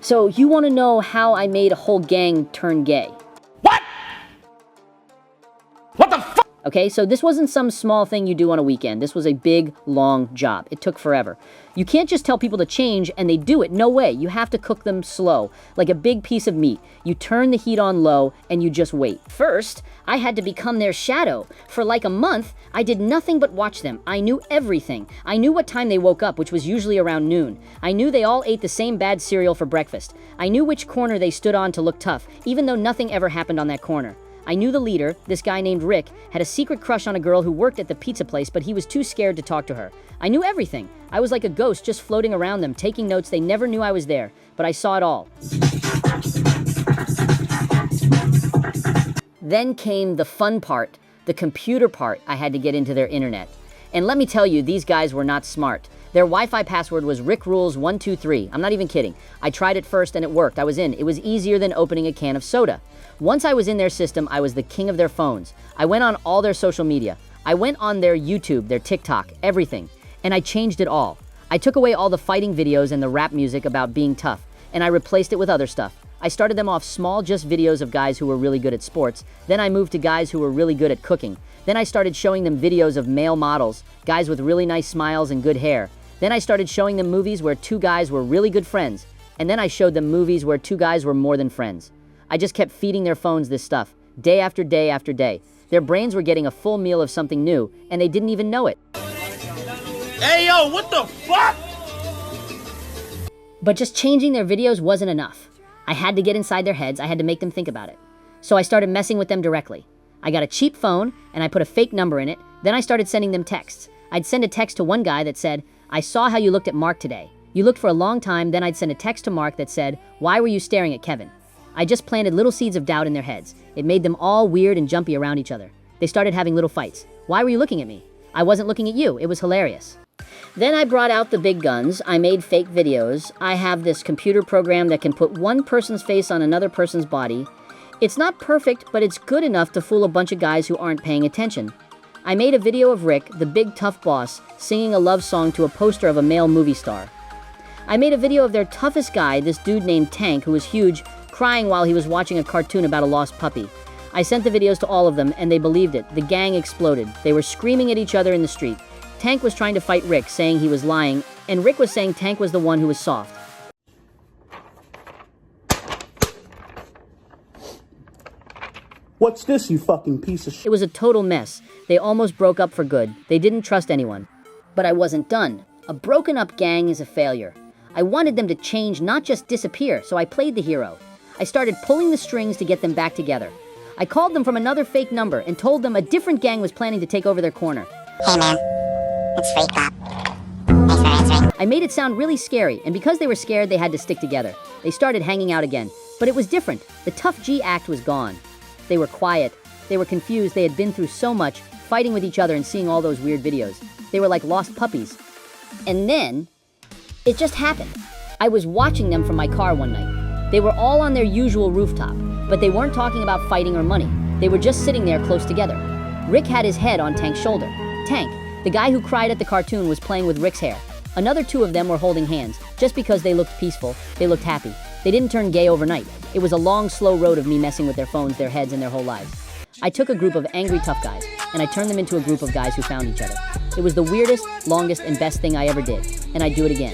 So you want to know how I made a whole gang turn gay? What? What the fuck? Okay, so this wasn't some small thing you do on a weekend. This was a big, long job. It took forever. You can't just tell people to change and they do it. No way. You have to cook them slow, like a big piece of meat. You turn the heat on low and you just wait. First, I had to become their shadow. For like a month, I did nothing but watch them. I knew everything. I knew what time they woke up, which was usually around noon. I knew they all ate the same bad cereal for breakfast. I knew which corner they stood on to look tough, even though nothing ever happened on that corner. I knew the leader, this guy named Rick, had a secret crush on a girl who worked at the pizza place, but he was too scared to talk to her. I knew everything. I was like a ghost just floating around them, taking notes. They never knew I was there, but I saw it all. Then came the fun part, the computer part. I had to get into their internet. And let me tell you, these guys were not smart. Their Wi-Fi password was RickRules123. I'm not even kidding. I tried it first and it worked. I was in. It was easier than opening a can of soda. Once I was in their system, I was the king of their phones. I went on all their social media. I went on their YouTube, their TikTok, everything. And I changed it all. I took away all the fighting videos and the rap music about being tough, and I replaced it with other stuff. I started them off small, just videos of guys who were really good at sports. Then I moved to guys who were really good at cooking. Then I started showing them videos of male models, guys with really nice smiles and good hair. Then I started showing them movies where two guys were really good friends. And then I showed them movies where two guys were more than friends. I just kept feeding their phones this stuff, day after day after day. Their brains were getting a full meal of something new, and they didn't even know it. Hey, yo, what the fuck? But just changing their videos wasn't enough. I had to get inside their heads. I had to make them think about it. So I started messing with them directly. I got a cheap phone, and I put a fake number in it. Then I started sending them texts. I'd send a text to one guy that said, "I saw how you looked at Mark today. You looked for a long time." Then I'd send a text to Mark that said, "Why were you staring at Kevin?" I just planted little seeds of doubt in their heads. It made them all weird and jumpy around each other. They started having little fights. "Why were you looking at me?" "I wasn't looking at you." It was hilarious. Then I brought out the big guns. I made fake videos. I have this computer program that can put one person's face on another person's body. It's not perfect, but it's good enough to fool a bunch of guys who aren't paying attention. I made a video of Rick, the big tough boss, singing a love song to a poster of a male movie star. I made a video of their toughest guy, this dude named Tank, who was huge, crying while he was watching a cartoon about a lost puppy. I sent the videos to all of them, and they believed it. The gang exploded. They were screaming at each other in the street. Tank was trying to fight Rick, saying he was lying, and Rick was saying Tank was the one who was soft. What's this, you fucking piece of shit? It was a total mess. They almost broke up for good. They didn't trust anyone. But I wasn't done. A broken up gang is a failure. I wanted them to change, not just disappear, so I played the hero. I started pulling the strings to get them back together. I called them from another fake number and told them a different gang was planning to take over their corner. "Hey man, it's Fake Cop. Thanks for answering." I made it sound really scary, and because they were scared, they had to stick together. They started hanging out again. But it was different. The tough G act was gone. They were quiet. They were confused. They had been through so much, fighting with each other and seeing all those weird videos. They were like lost puppies. And then, it just happened. I was watching them from my car one night. They were all on their usual rooftop, but they weren't talking about fighting or money. They were just sitting there close together. Rick had his head on Tank's shoulder. Tank, the guy who cried at the cartoon, was playing with Rick's hair. Another two of them were holding hands. Just because they looked peaceful, they looked happy. They didn't turn gay overnight. It was a long, slow road of me messing with their phones, their heads, and their whole lives. I took a group of angry tough guys, and I turned them into a group of guys who found each other. It was the weirdest, longest, and best thing I ever did, and I'd do it again.